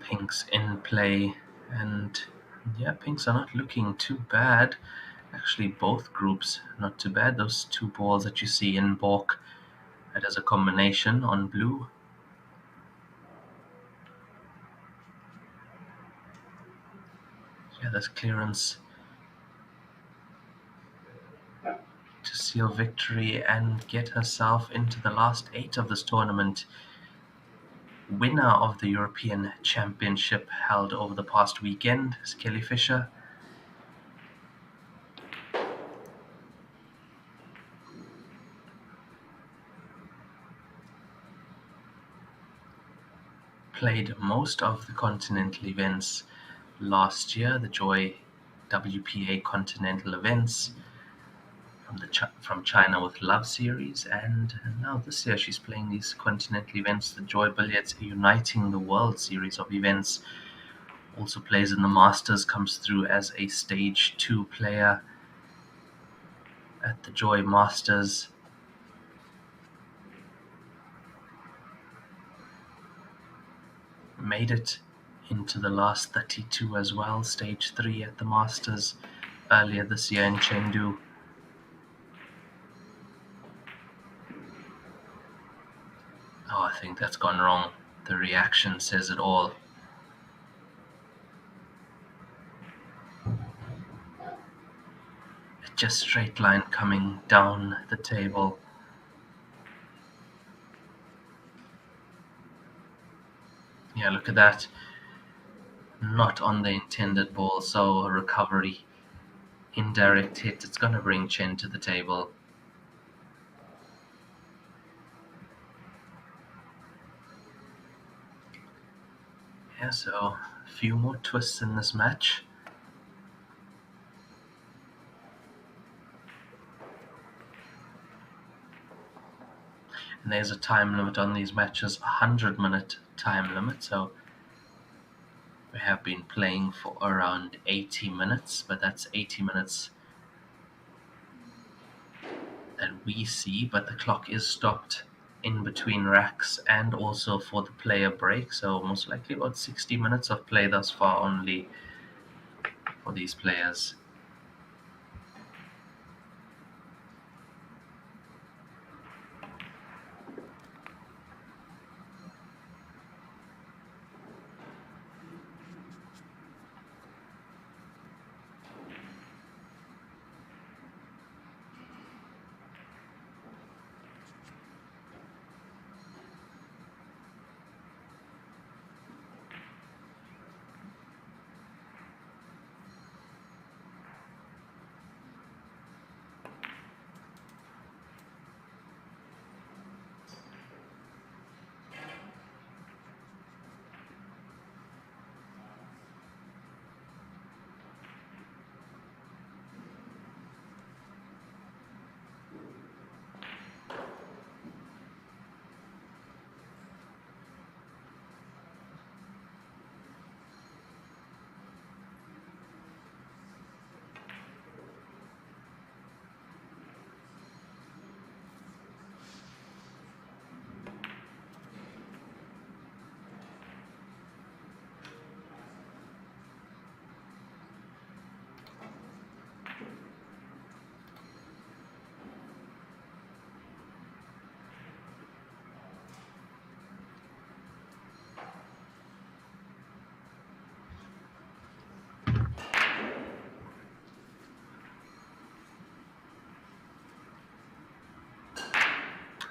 Pinks in play, and yeah, pinks are not looking too bad. Actually, both groups not too bad. Those 2 balls that you see in balk, that is a combination on blue. Yeah, this clearance to seal victory and get herself into the last 8 of this tournament. Winner of the European Championship held over the past weekend is Kelly Fisher. Played most of the continental events last year, the Joy WPA continental events from China with Love Series, and now this year she's playing these continental events, the Joy Billiards Uniting the World series of events. Also plays in the Masters, comes through as a Stage 2 player at the Joy Masters. Made it into the last 32 as well, Stage 3 at the Masters earlier this year in Chengdu. Oh, I think that's gone wrong. The reaction says it all. Just straight line coming down the table. Yeah, look at that. Not on the intended ball, so a recovery. Indirect hit. It's going to bring Chen to the table. Yeah, so a few more twists in this match. And there's a time limit on these matches, 100-minute time limit. So we have been playing for around 80 minutes, but that's 80 minutes that we see, but the clock is stopped in between racks and also for the player break. So most likely about 60 minutes of play thus far only for these players.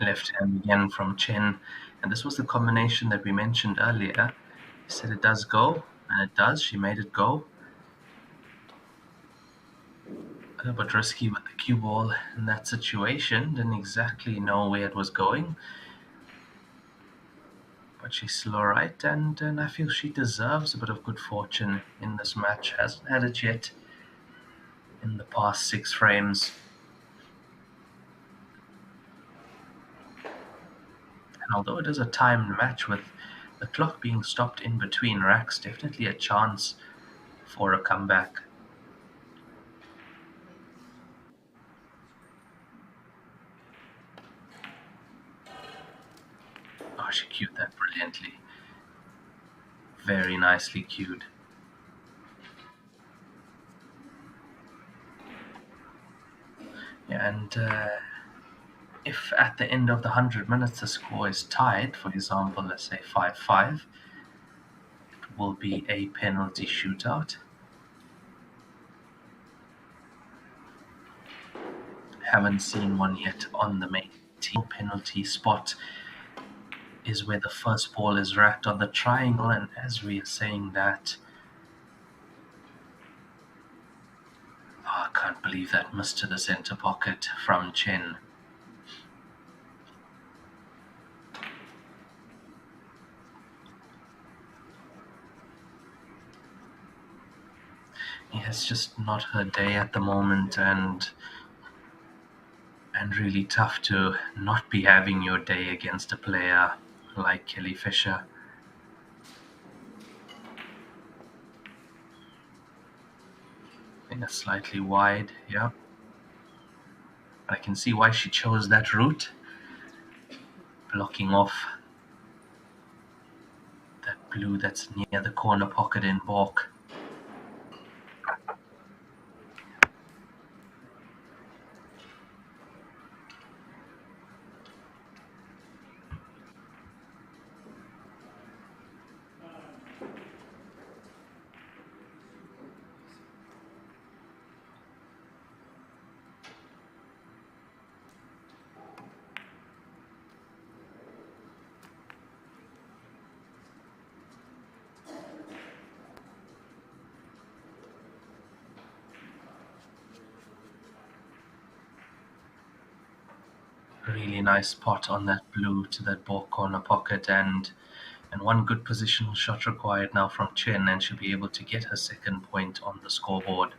Left hand again from Chen. And this was the combination that we mentioned earlier. He said it does go, and it does. She made it go. A little bit risky with the cue ball in that situation. Didn't exactly know where it was going. But she's still alright, and I feel she deserves a bit of good fortune in this match. Hasn't had it yet in the past 6 frames. And although it is a timed match with the clock being stopped in between racks, definitely a chance for a comeback. Oh, she cued that brilliantly. Very nicely cued. Yeah, and if at the end of the 100 minutes the score is tied, for example, let's say 5-5, it will be a penalty shootout. Haven't seen one yet on the main team. Penalty spot is where the first ball is racked on the triangle, and as we are saying that, I can't believe that missed to the center pocket from Chen. Yeah, it's just not her day at the moment, and really tough to not be having your day against a player like Kelly Fisher. I think that's slightly wide, yeah. I can see why she chose that route, blocking off that blue that's near the corner pocket in balk. Really nice pot on that blue to that balk corner pocket, and one good positional shot required now from Chen, and she'll be able to get her second point on the scoreboard.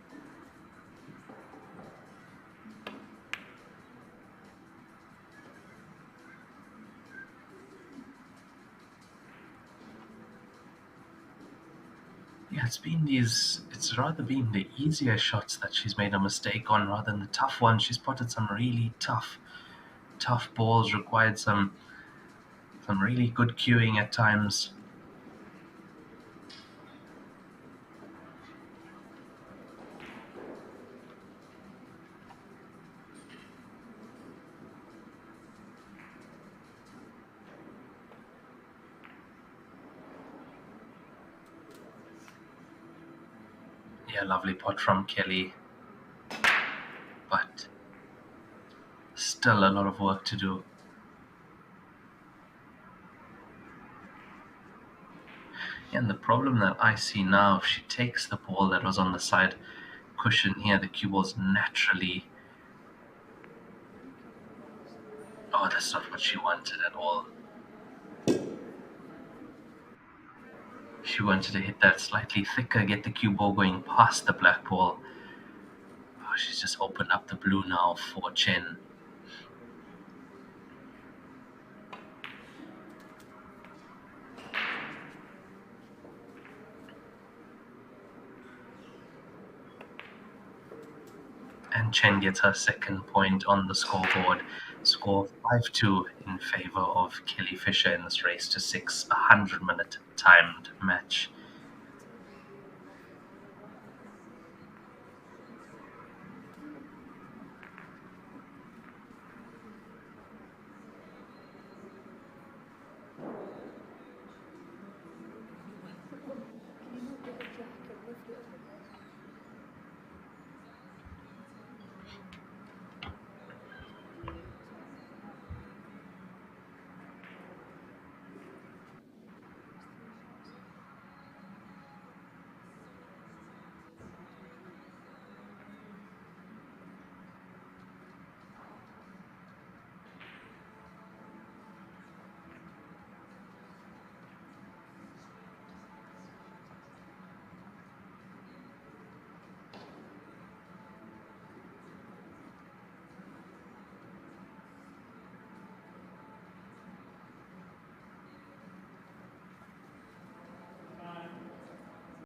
Yeah, it's rather been the easier shots that she's made a mistake on rather than the tough ones. She's spotted some really tough balls, required some really good cueing at times. Yeah, lovely pot from Kelly, but still a lot of work to do. And the problem that I see now, if she takes the ball that was on the side cushion here, the cue ball's naturally... Oh, that's not what she wanted at all. She wanted to hit that slightly thicker, get the cue ball going past the black ball. Oh, she's just opened up the blue now for Chen. And Chen gets her second point on the scoreboard. Score 5-2 in favor of Kelly Fisher in this race to 6, 100-minute timed match.